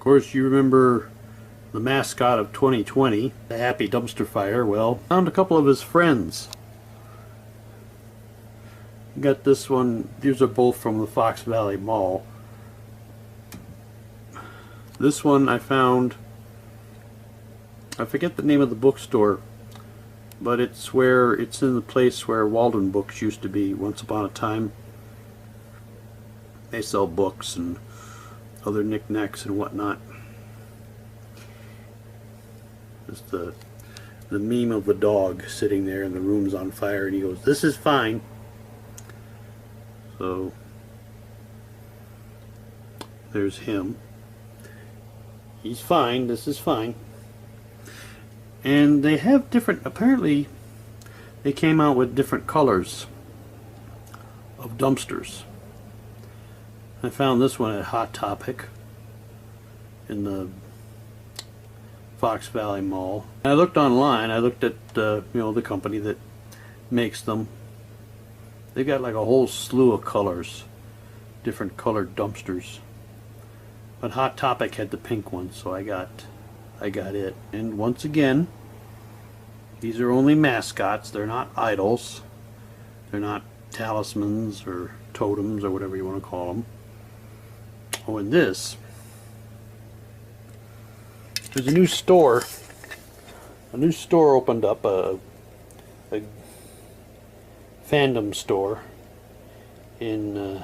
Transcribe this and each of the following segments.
course, you remember the mascot of 2020, the Happy Dumpster Fire. Well, found a couple of his friends. Got this one. These are both from the Fox Valley Mall. This one I found, I forget the name of the bookstore, but it's in the place where Walden Books used to be once upon a time. They sell books and other knickknacks and whatnot. It's the meme of the dog sitting there and the room's on fire and he goes, "This is fine." So there's him. He's fine. This is fine. And they have different, apparently they came out with different colors of dumpsters. I found this one at Hot Topic in the Fox Valley Mall. I looked online. I looked at the company that makes them. They've got like a whole slew of colors, different colored dumpsters. But Hot Topic had the pink one, so I got it. And once again, these are only mascots. They're not idols. They're not talismans or totems or whatever you want to call them. Oh, and this, there's a new store. A new store opened up, a fandom store in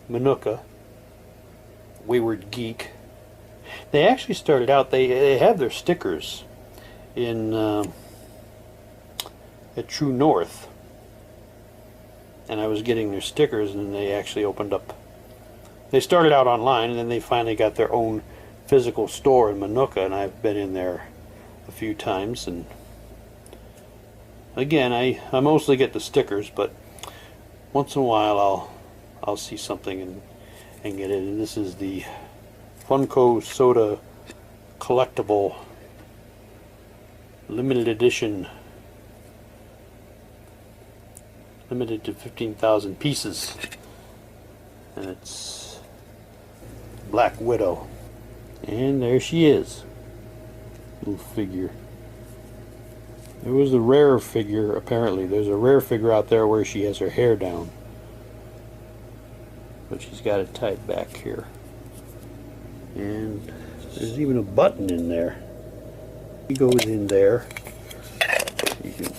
Minooka, Wayward Geek. They actually started out, they have their stickers in at True North, and I was getting their stickers, and then they actually opened up. They started out online, and then they finally got their own physical store in Minooka, and I've been in there a few times. And again, I mostly get the stickers, but once in a while I'll see something and get it. And this is the Funko Soda collectible limited edition, limited to 15,000 pieces, and it's Black Widow. And there she is, little figure. There was a rare figure, apparently. There's a rare figure out there where she has her hair down, but she's got it tied back here. And there's even a button in there. He goes in there. You can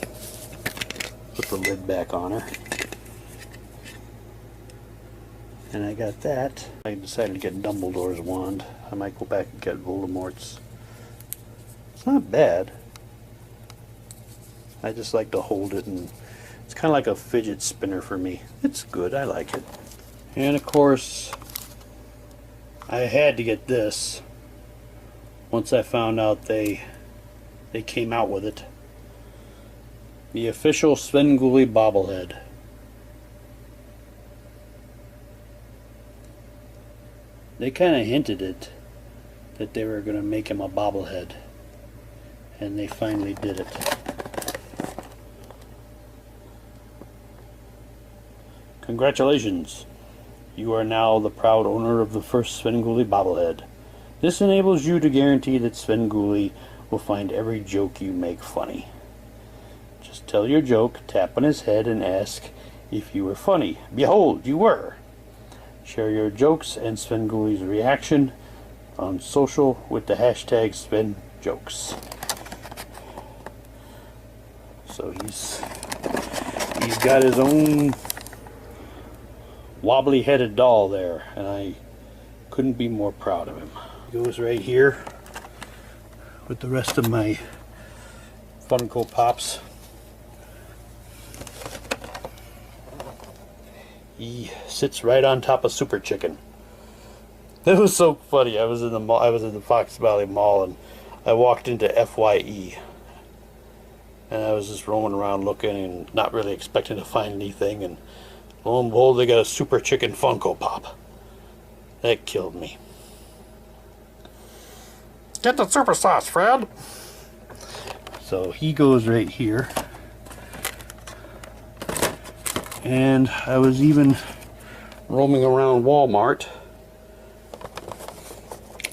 put the lid back on her. And I got that. I decided to get Dumbledore's wand. I might go back and get Voldemort's. It's not bad. I just like to hold it, and it's kind of like a fidget spinner for me. It's good. I like it. And of course, I had to get this once I found out they came out with it. The official Svengoolie Bobblehead. They kind of hinted it that they were going to make him a bobblehead, and they finally did it. Congratulations! You are now the proud owner of the first Svengoolie Bobblehead. This enables you to guarantee that Svengoolie will find every joke you make funny. Just tell your joke, tap on his head, and ask if you were funny. Behold, you were! Share your jokes and Svengoolie's reaction on social with the hashtag SvenJokes. So he's got his own wobbly-headed doll there, and I couldn't be more proud of him. He goes right here with the rest of my Funko Pops. He sits right on top of Super Chicken. It was so funny. I was in the mall. I was in the Fox Valley Mall, and I walked into FYE, and I was just roaming around looking and not really expecting to find anything. And lo and behold, they got a Super Chicken Funko Pop. That killed me. Get the super sauce, Fred. So he goes right here. And I was even roaming around Walmart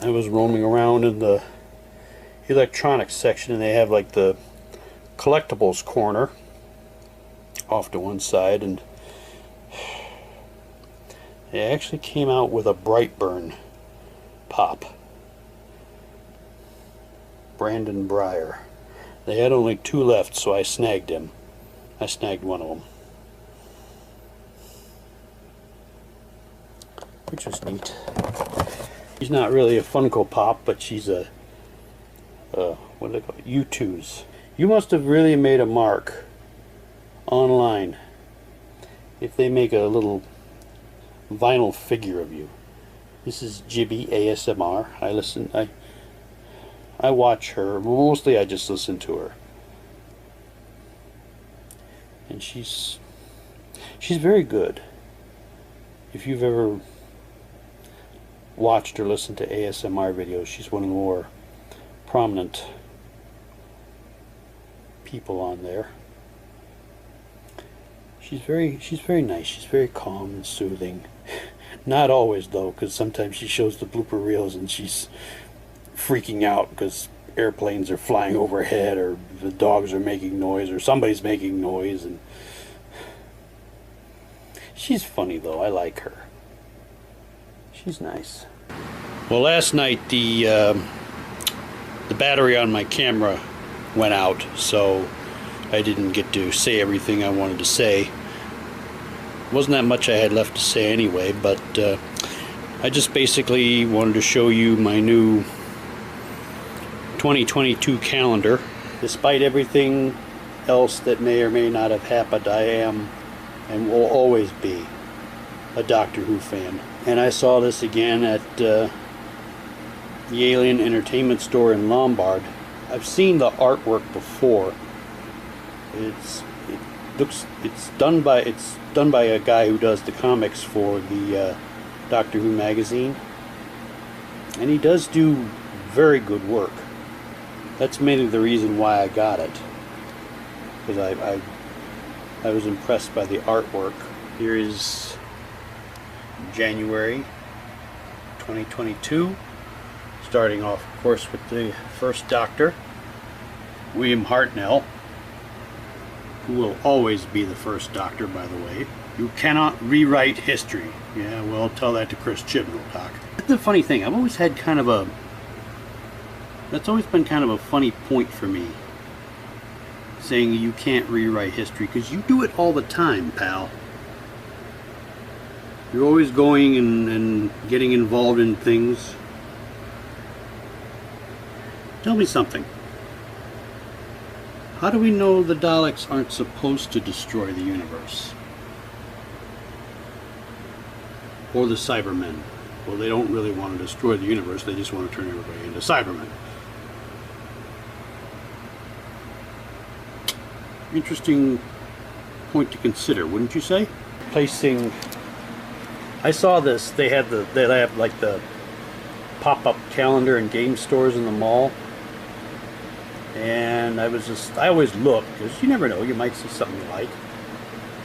I was roaming around in the electronics section, and they have like the collectibles corner off to one side, and they actually came out with a Brightburn pop. Brandon Breyer. They had only 2 left, so I snagged him. I snagged one of them, which was neat. She's not really a Funko Pop, but she's a what do they call it? U2s. You must have really made a mark online if they make a little vinyl figure of you. This is Jibby ASMR. I watch her. Mostly I just listen to her. And she's very good. If you've ever watched or listened to ASMR videos, she's one of the more prominent people on there. She's very nice. She's very calm and soothing. Not always though, because sometimes she shows the blooper reels and she's freaking out because airplanes are flying overhead, or the dogs are making noise, or somebody's making noise. And she's funny though. I like her. She's nice. Well, last night the battery on my camera went out, so I didn't get to say everything I wanted to say. Wasn't that much I had left to say anyway, but I just basically wanted to show you my new 2022 calendar. Despite everything else that may or may not have happened, I am and will always be a Doctor Who fan. And I saw this again at the Alien Entertainment Store in Lombard. I've seen the artwork before. It's done by a guy who does the comics for the Doctor Who magazine, and he does do very good work. That's mainly the reason why I got it, because I was impressed by the artwork. Here is January 2022, starting off, of course, with the first Doctor, William Hartnell, who will always be the first Doctor, by the way. You cannot rewrite history. Yeah, well, tell that to Chris Chibnall, Doc. That's the funny thing. I've always had that's always been kind of a funny point for me, saying you can't rewrite history, because you do it all the time, pal. You're always going and getting involved in things. Tell me something. How do we know the Daleks aren't supposed to destroy the universe? Or the Cybermen? Well, they don't really want to destroy the universe, they just want to turn everybody into Cybermen. Interesting point to consider, wouldn't you say? Placing... I saw this, they have like the pop-up calendar and game stores in the mall. And I always look, because you never know, you might see something you like.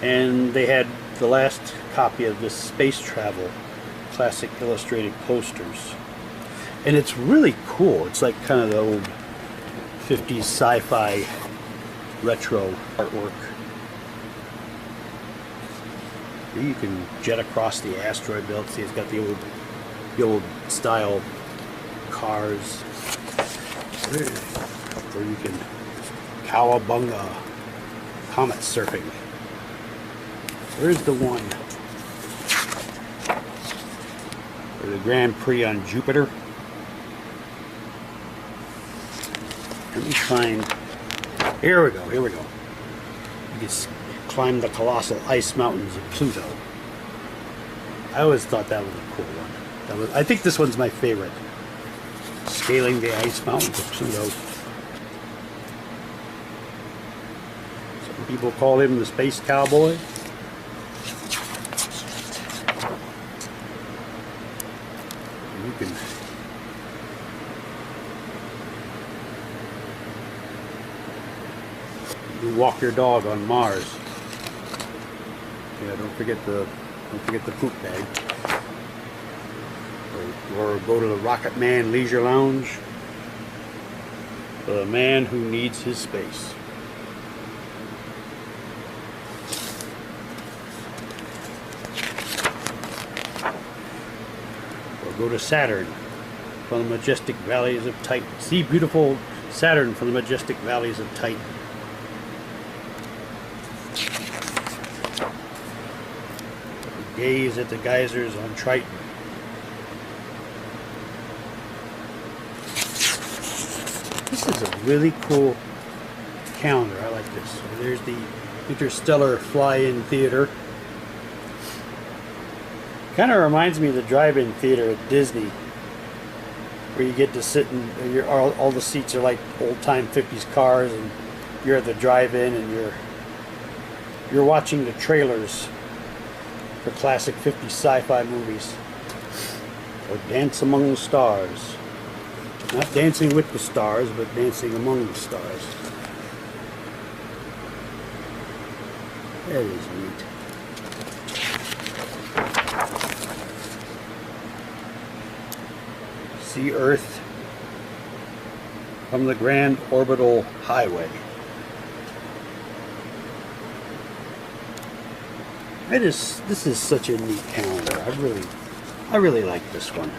And they had the last copy of this space travel classic illustrated posters. And it's really cool. It's like kind of the old 50s sci-fi retro artwork. Here you can jet across the asteroid belt. See, it's got the old style cars. Or you can cowabunga comet surfing. Where's the one for the Grand Prix on Jupiter? Let me find. Here we go. You can climb the colossal ice mountains of Pluto. I always thought that was a cool one. I think this one's my favorite. Scaling the ice mountains of Pluto. People call him the Space Cowboy. You walk your dog on Mars. Yeah, don't forget the poop bag. Or or go to the Rocket Man Leisure Lounge for the man who needs his space. Or go to Saturn from the majestic valleys of Titan. See beautiful Saturn from the majestic valleys of Titan. Gaze at the geysers on Triton. This is a really cool calendar. I like this. So there's the Interstellar Fly-In Theater. Kind of reminds me of the drive-in theater at Disney, where you get to sit and all the seats are like old-time 50s cars, and you're at the drive-in and you're watching the trailers for classic 50s sci-fi movies. Or Dance Among the Stars. Not dancing with the stars, but dancing among the stars. That is neat. See Earth from the Grand Orbital Highway. This is such a neat calendar. I really like this one.